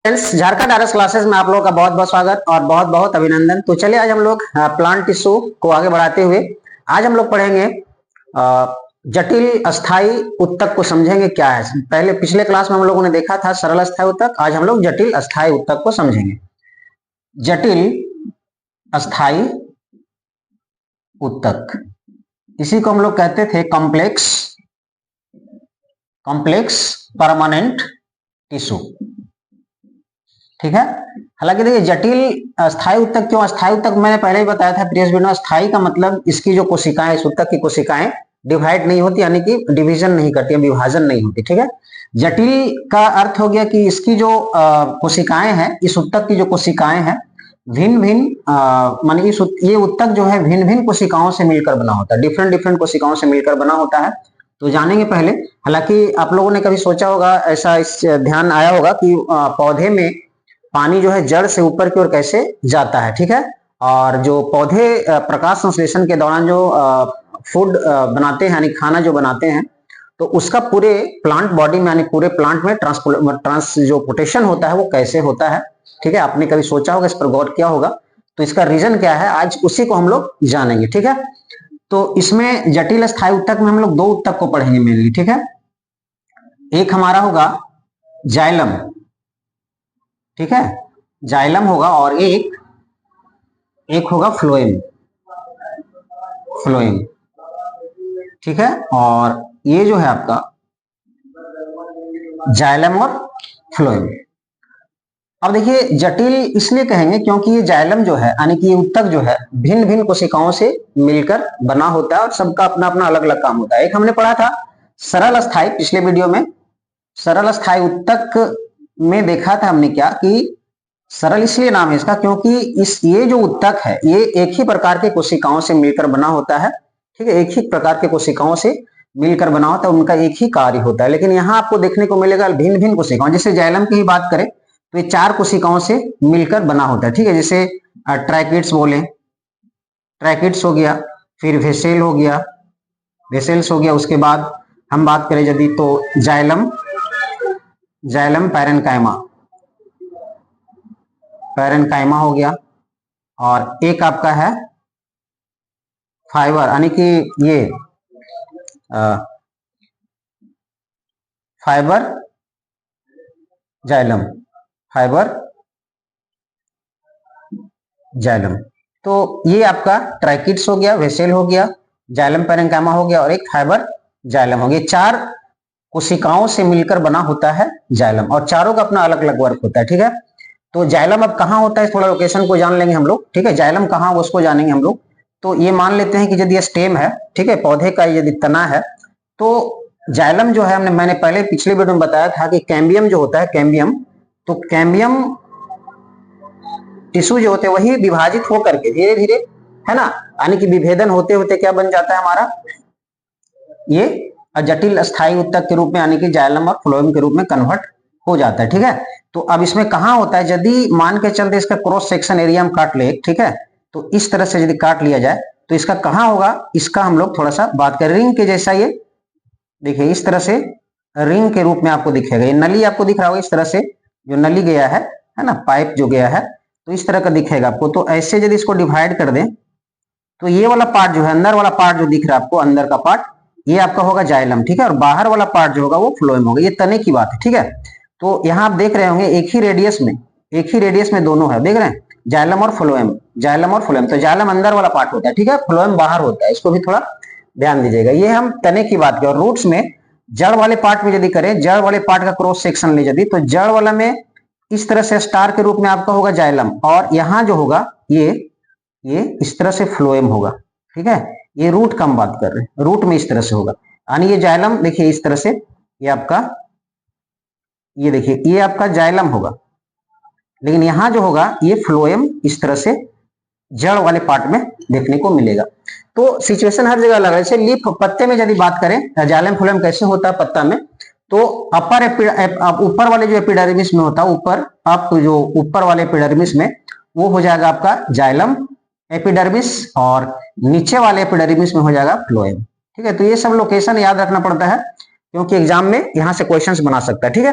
Friends, Jharkhand RS classes में आप लोगों का बहुत बहुत स्वागत और बहुत बहुत अभिनंदन। तो चलिए आज हम लोग प्लांट टिश्यू को आगे बढ़ाते हुए आज हम लोग पढ़ेंगे जटिल अस्थाई उत्तक को समझेंगे क्या है। पहले पिछले क्लास में हम लोगों ने देखा था सरल अस्थाई उत्तक, आज हम लोग जटिल अस्थाई उत्तक को समझेंगे। जटिल अस्थाई उत्तक, इसी को हम लोग कहते थे कॉम्प्लेक्स परमानेंट टिश्यू। ठीक है। हालांकि देखिए जटिल अस्थाई उत्तक क्यों, अस्थाई उत्तक मैंने पहले ही बताया था प्रीवियस वीडियो में। अस्थाई का मतलब इसकी जो कोशिकाएं, इस उत्तक की कोशिकाएं डिवाइड नहीं होती, यानी कि डिवीजन नहीं करती, विभाजन नहीं होती। ठीक है। जटिल का अर्थ हो गया कि इसकी जो कोशिकाएं हैं, इस उत्तक की जो कोशिकाएं हैं भिन्न भिन्न मानी ये उत्तक जो है भिन्न भिन्न कोशिकाओं से मिलकर बना होता है, डिफरेंट कोशिकाओं से मिलकर बना होता है। तो जानेंगे पहले। हालांकि आप लोगों ने कभी सोचा होगा, ऐसा इस ध्यान आया होगा कि पौधे में पानी जो है जड़ से ऊपर की ओर कैसे जाता है। ठीक है। और जो पौधे प्रकाश संश्लेषण के दौरान जो फूड बनाते हैं, यानी खाना जो बनाते हैं, तो उसका पूरे प्लांट बॉडी में, यानी पूरे प्लांट में ट्रांसपोर्टेशन होता है, वो कैसे होता है। ठीक है। आपने कभी सोचा होगा, इस पर गौर किया होगा। तो इसका रीजन क्या है, आज उसी को हम लोग जानेंगे। ठीक है। तो इसमें जटिल अस्थाई उत्तक में हम लोग दो उत्तक को पढ़ेंगे मेनली। ठीक है। एक हमारा होगा जाइलम, ठीक है, जाइलम होगा, और एक होगा फ्लोएम। ठीक है। और ये जो है आपका जाइलम और फ्लोएम। अब देखिए जटिल इसलिए कहेंगे क्योंकि ये जाइलम जो है, यानी कि ये उत्तक जो है भिन्न भिन्न कोशिकाओं से मिलकर बना होता है और सबका अपना अपना अलग अलग काम होता है। एक हमने पढ़ा था सरल अस्थाई, पिछले वीडियो में सरल अस्थाई उत्तक में देखा था हमने क्या कि सरल इसलिए नाम है इसका क्योंकि ये जो उत्तक है ये एक ही प्रकार के कोशिकाओं से मिलकर बना होता है। ठीक है। एक ही प्रकार के कोशिकाओं से मिलकर बना होता है, उनका एक ही कार्य होता है। लेकिन यहाँ आपको देखने को मिलेगा भिन्न भिन्न कोशिकाओं, जैसे जाइलम की ही बात करें तो ये 4 कोशिकाओं से मिलकर बना होता है। ठीक है। जैसे ट्रैकिड्स बोले, ट्रैकिड्स हो गया, फिर वेसेल्स हो गया। उसके बाद हम बात करें यदि तो जाइलम पैरेन्काइमा हो गया, और एक आपका है फाइबर, यानी कि ये फाइबर जाइलम। तो ये आपका ट्रैकिड्स हो गया, वेसेल हो गया, जाइलम पैरेन्काइमा हो गया, और एक फाइबर जाइलम हो गया। 4 कोशिकाओं से मिलकर बना होता है जाइलम, और चारों का अपना अलग अलग वर्क होता है। ठीक है। तो जाइलम अब कहाँ होता है, थोड़ा लोकेशन को जान लेंगे हम लोग। ठीक है। जाइलम कहाँ, उसको जानेंगे हम लोग। तो ये मान लेते हैं कि यदि स्टेम है, ठीक है, पौधे का यदि तना है, तो जाइलम जो है मैंने पहले पिछले वीडियो में बताया था कि कैम्बियम जो होता है, तो कैम्बियम टिश्यू जो होते हैं वही विभाजित होकर के धीरे धीरे, है ना, यानी कि विभेदन होते होते क्या बन जाता है हमारा, ये जटिल अस्थाई उत्तक के रूप में, यानी कि जाइलम और फ्लोएम के रूप में कन्वर्ट हो जाता है। ठीक है। तो अब इसमें कहाँ होता है, यदि मान के चलते इसका क्रॉस सेक्शन एरिया हम काट ले, ठीक है, तो इस तरह से यदि काट लिया जाए तो इसका कहाँ होगा, इसका हम लोग थोड़ा सा बात करें। रिंग के जैसा ये देखिए, इस तरह से रिंग के रूप में आपको दिखेगा। ये नली आपको दिख रहा होगा, इस तरह से जो नली गया है ना, पाइप जो गया है, तो इस तरह का दिखेगा आपको। तो ऐसे यदि इसको डिवाइड कर दें तो ये वाला पार्ट जो है, अंदर वाला पार्ट जो दिख रहा है आपको, अंदर का पार्ट, ये आपका होगा जाइलम। ठीक है। और बाहर वाला पार्ट जो होगा वो फ्लोएम होगा। ये तने की बात है। ठीक है। तो यहाँ आप देख रहे होंगे एक ही रेडियस में दोनों है, देख रहे हैं, जाइलम और फ्लोएम। तो जाइलम अंदर वाला पार्ट होता है, ठीक है, फ्लोएम बाहर होता है। इसको भी थोड़ा ध्यान दीजिएगा। ये हम तने की बात करें। और रूट्स में जड़ वाले पार्ट में यदि करें, जड़ वाले पार्ट का क्रॉस सेक्शन ले यदि, तो जड़ वाला में इस तरह से स्टार के रूप में आपका होगा जाइलम, और यहाँ जो होगा ये इस तरह से फ्लोएम होगा। ठीक है। ये रूट का हम बात कर रहे हैं, रूट में इस तरह से होगा, यानी ये जाइलम देखिए इस तरह से, ये आपका, ये देखिए ये आपका जाइलम होगा, लेकिन यहां जो होगा ये फ्लोएम इस तरह से जड़ वाले पार्ट में देखने को मिलेगा। तो सिचुएशन हर जगह अलग है। जैसे लीफ, पत्ते में यदि बात करें जाइलम फ्लोएम कैसे होता है पत्ता में, तो ऊपर वाले जो एपिडर्मिस में होता है, ऊपर वाले एपिडर्मिस में वो हो जाएगा आपका जाइलम एपिडर्मिस, और नीचे वाले एपिडर्मिस में हो जाएगा फ्लोएम। ठीक है। तो ये सब लोकेशन याद रखना पड़ता है क्योंकि एग्जाम में यहां से क्वेश्चंस बना सकता है। ठीक है।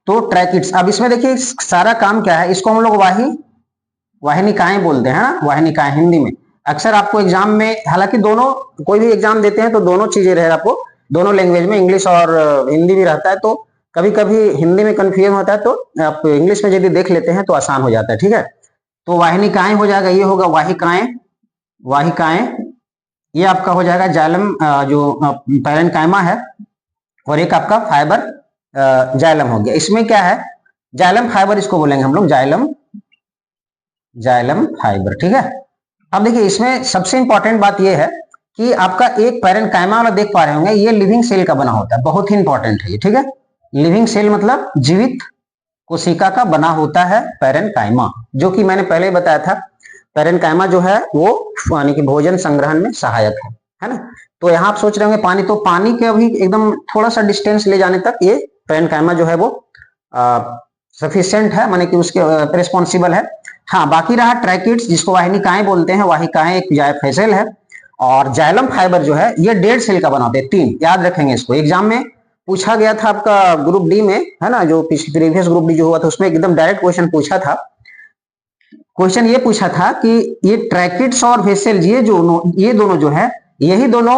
तो ट्रैकिड्स, अब इसमें देखिए सारा काम क्या है, इसको हम लोग वाहिनिकाएं बोलते हैं ना, वाहिनिकाएं हिंदी में। अक्सर आपको एग्जाम में, हालांकि दोनों, कोई भी एग्जाम देते हैं तो दोनों चीजें रहेगा आपको, दोनों लैंग्वेज में, इंग्लिश और हिंदी भी रहता है, तो कभी कभी हिंदी में कंफ्यूजन होता है, तो आप इंग्लिश में यदि देख लेते हैं तो आसान हो जाता है, ठीक है। तो वाहिनिकाएं हो जाएगा, ये होगा वाहिकाएं, वाहिकाएं, ये आपका हो जाएगा जाइलम, जो पैरेन्काइमा है, और एक आपका फाइबर जाइलम हो गया। इसमें क्या है, जाइलम फाइबर इसको बोलेंगे हम लोग, जाइलम, जाइलम फाइबर, ठीक है। अब देखिए इसमें सबसे इंपॉर्टेंट बात यह है कि आपका एक पैरेन्काइमा वाला देख पा रहे होंगे, ये लिविंग सेल का बना होता है, बहुत ही इंपॉर्टेंट है ये, ठीक है। लिविंग सेल मतलब जीवित कोशिका का बना होता है पैरेन्काइमा, जो कि मैंने पहले ही बताया था, पैरेन्काइमा जो है वो यानी कि भोजन संग्रहण में सहायक है ना। तो यहाँ आप सोच रहे होंगे पानी, तो पानी के अभी एकदम थोड़ा सा डिस्टेंस ले जाने तक ये पैरेन्काइमा जो है वो सफिशिएंट है, माने कि उसके रिस्पॉन्सिबल है। हाँ, बाकी रहा ट्रैकिड्स, जिसको वाहिनिकाएं बोलते हैं, वाहिकाएं एक फेसेल है, और जाइलम फाइबर जो है ये 1.5 सेल का बना होता है, 3, याद रखेंगे इसको। एग्जाम में पूछा गया था आपका ग्रुप डी में, है ना, जो प्रीवियस ग्रुप डी जो हुआ था उसमें एकदम डायरेक्ट क्वेश्चन पूछा था। क्वेश्चन ये पूछा था कि ये ट्रैकिड्स और वेसेल, ये दोनों जो है, यही दोनों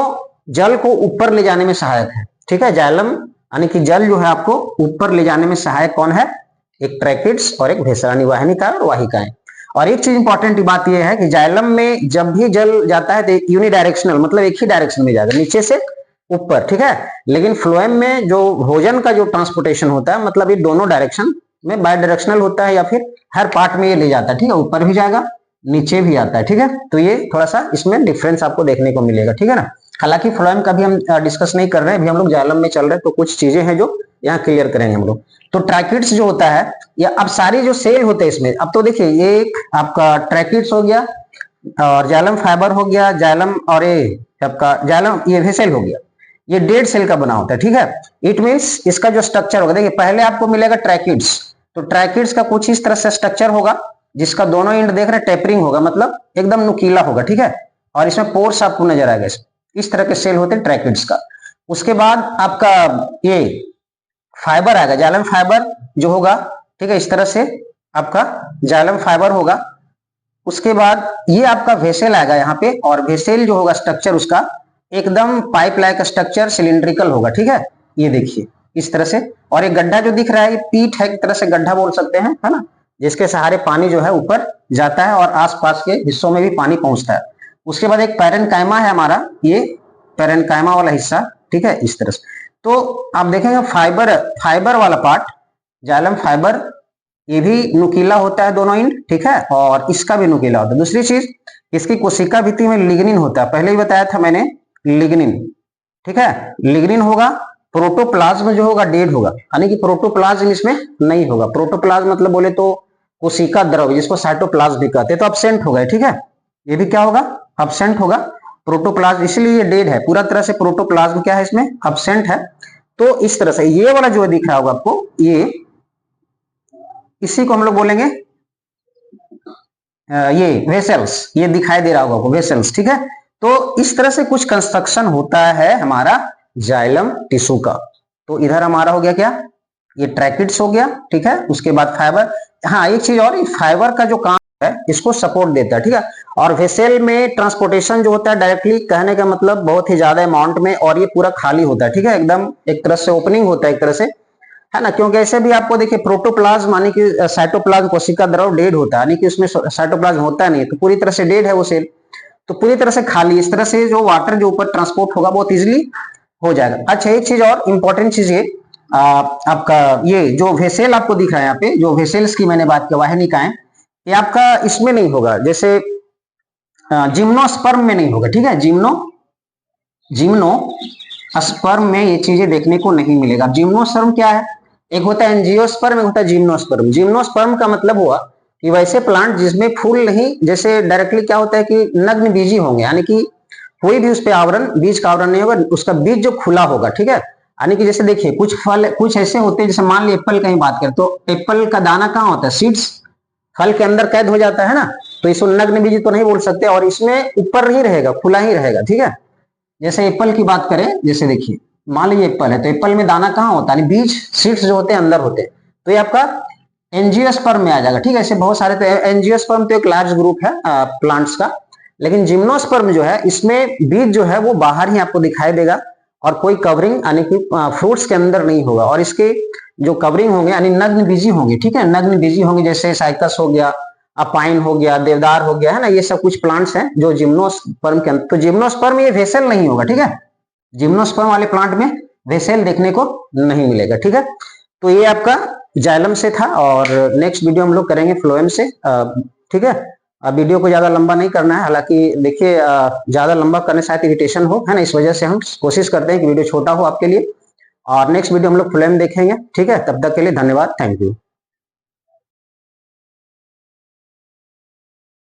जल को ऊपर ले जाने में सहायक है, ठीक है। जाइलम यानी कि जल जो है आपको यूपर ले जाने में सहायक कौन है, एक ट्रैकिड्स और एक वेसल, यानी वाहिनिका और वाहिकाएं। और एक चीज इंपॉर्टेंट बात यह है कि जाइलम में जब भी जल जाता है तो यूनिडायरेक्शनल, मतलब एक ही डायरेक्शन में जाएगा, नीचे से ऊपर, ठीक है। लेकिन फ्लोएम में जो भोजन का जो ट्रांसपोर्टेशन होता है, मतलब ये दोनों डायरेक्शन में बाय डायरेक्शनल होता है, या फिर हर पार्ट में ये ले जाता है, ठीक है, ऊपर भी जाएगा नीचे भी आता है, ठीक है। तो ये थोड़ा सा इसमें डिफरेंस आपको देखने को मिलेगा, ठीक है ना। हालांकि फ्लोएम का भी हम डिस्कस नहीं कर रहे हैं, अभी हम लोग जाइलम में चल रहे हैं, तो कुछ चीजें हैं जो यहाँ क्लियर करेंगे हम लोग। तो ट्रैकिड्स जो होता है, या अब सारी जो सेल होते हैं इसमें, अब तो देखिए ये आपका ट्रैकिड्स हो गया और जाइलम फाइबर हो गया, जाइलम, और ये आपका जाइलम, ये वेसल हो गया, ये 1.5 सेल का बना होता है, ठीक है। इट मींस इसका जो स्ट्रक्चर होगा, देखिए पहले आपको मिलेगा ट्रैकिड्स, तो ट्रैकिड्स का कुछ इस तरह से स्ट्रक्चर होगा, जिसका दोनों एंड देख रहे हैं टेपरिंग होगा, मतलब एकदम नुकीला होगा, ठीक है। और इसमें पोर्स आपको नजर आएगा, इस तरह के सेल होते हैं ट्रैकिड्स का। उसके बाद आपका ये फाइबर आएगा, जाइलम फाइबर जो होगा, ठीक है, इस तरह से आपका जाइलम फाइबर होगा। उसके बाद ये आपका वेसल आएगा यहाँ पे, और वेसल जो होगा स्ट्रक्चर उसका एकदम पाइप लाइक स्ट्रक्चर, सिलिंड्रिकल होगा, ठीक है। ये देखिए इस तरह से, और एक गड्ढा जो दिख रहा है, ये पीठ है, एक तरह से गड्ढा बोल सकते हैं, है ना, जिसके सहारे पानी जो है ऊपर जाता है और आसपास के हिस्सों में भी पानी पहुंचता है। उसके बाद एक पैरेन्काइमा है हमारा, ये पैरेन्काइमा वाला हिस्सा, ठीक है, इस तरह से। तो आप देखेंगे फाइबर वाला पार्ट, जाइलम फाइबर, ये भी नुकीला होता है दोनों एंड, ठीक है, और इसका भी नुकीला होता है। दूसरी चीज, इसकी कोशिका भित्ति में लिग्निन होता है, पहले ही बताया था मैंने, लिग्निन, ठीक है, लिग्निन होगा। प्रोटोप्लाज्म जो होगा डेड होगा, यानी कि प्रोटोप्लाज्म इसमें नहीं होगा। प्रोटोप्लाज्म मतलब बोले तो कोशिका द्रव, जिसको साइटोप्लाज्म भी कहते हैं, तो एब्सेंट होगा, ठीक है। ये भी क्या होगा, एब्सेंट होगा प्रोटोप्लाज्म, इसलिए ये डेड है पूरा तरह से। प्रोटोप्लाज्म क्या है इसमें, एब्सेंट है। तो इस तरह से ये वाला जो दिख रहा होगा आपको, ये इसी को हम लोग बोलेंगे ये वेसल्स, ये दिखाई दे रहा होगा आपको, वेसल्स, ठीक है। तो इस तरह से कुछ कंस्ट्रक्शन होता है हमारा जाइलम टिश्यू का। तो इधर हमारा हो गया क्या, ये ट्रैकिड्स हो गया, ठीक है। उसके बाद फाइबर, हाँ एक चीज और, फाइबर का जो काम है इसको सपोर्ट देता है, ठीक है। और वेसल में ट्रांसपोर्टेशन जो होता है डायरेक्टली, कहने का मतलब बहुत ही ज्यादा अमाउंट में, और ये पूरा खाली होता है, ठीक है, एकदम एक तरह से ओपनिंग होता है एक तरह से, है ना। क्योंकि ऐसे भी आपको देखिए प्रोटोप्लाज्म यानी कि साइटोप्लाज्म, कोशिका द्रव डेड होता है, यानी कि उसमें साइटोप्लाज्म होता नहीं है, तो पूरी तरह से डेड है वो सेल, तो पूरी तरह से खाली। इस तरह से जो वाटर जो ऊपर ट्रांसपोर्ट होगा बहुत इजिली हो जाएगा। अच्छा एक चीज और इंपॉर्टेंट चीज ये, आपका ये जो वेसल आपको दिख रहा है यहाँ पे, जो वेसल्स की मैंने बात की, वाहिनिकाएं, ये आपका इसमें नहीं होगा, जैसे जिम्नोस्पर्म में नहीं होगा, ठीक है। जिम्नोस्पर्म में ये चीजें देखने को नहीं मिलेगा। जिम्नोस्पर्म क्या है, एक होता है एंजियोस्पर्म, एक होता है जिम्नोस्पर्म। जिम्नोस्पर्म का मतलब हुआ कि वैसे प्लांट जिसमें फूल नहीं, जैसे डायरेक्टली क्या होता है कि नग्न बीजी होंगे, यानी कि कोई भी उस पे आवरण, बीज का आवरण नहीं होगा, उसका बीज जो खुला होगा, ठीक है। यानी कि जैसे देखिए कुछ फल कुछ ऐसे होते हैं, जैसे मान ली एप्पल की बात करें, तो एप्पल का दाना कहाँ होता है, सीड्स फल के अंदर कैद हो जाता है ना, तो इसको नग्न बीज तो नहीं बोल सकते, और इसमें ऊपर नहीं रहेगा, खुला ही रहेगा, ठीक है। जैसे एप्पल की बात करें, जैसे देखिए मान लीजिए एप्पल है, तो एप्पल में दाना कहाँ होता है, बीज सीड्स जो होते हैं अंदर होते हैं, तो ये आपका एंजियोस्पर्म में आ जाएगा। ठीक है, ऐसे बहुत सारे, तो एंजियोस्पर्म तो एक लार्ज ग्रुप है प्लांट्स का, लेकिन जिम्नोस्पर्म जो है इसमें बीज जो है वो बाहर ही आपको दिखाई देगा और कोई कवरिंग यानी कि फ्रूट्स के अंदर नहीं होगा, और इसके जो कवरिंग होंगे यानी नग्न बीजी होंगे। ठीक है, नग्न बीजी होंगे, जैसे साइकस हो गया, अपाइन हो गया, देवदार हो गया, है ना, ये सब कुछ प्लांट्स हैं जो जिम्नोस्पर्म के अंदर। तो जिम्नोस्पर्म ये वेसल नहीं होगा। ठीक है, जिम्नोस्पर्म वाले प्लांट में वेसल देखने को नहीं मिलेगा। ठीक है, तो ये आपका जाइलम से था, और नेक्स्ट वीडियो हम लोग करेंगे फ्लोएम से। ठीक है, वीडियो को ज्यादा लंबा नहीं करना है, हालांकि देखिए ज्यादा लंबा करने से शायद इरिटेशन हो, है ना, इस वजह से हम कोशिश करते हैं कि वीडियो छोटा हो आपके लिए, और नेक्स्ट वीडियो हम लोग फ्लोएम देखेंगे। ठीक है, तब तक के लिए धन्यवाद, थैंक यू।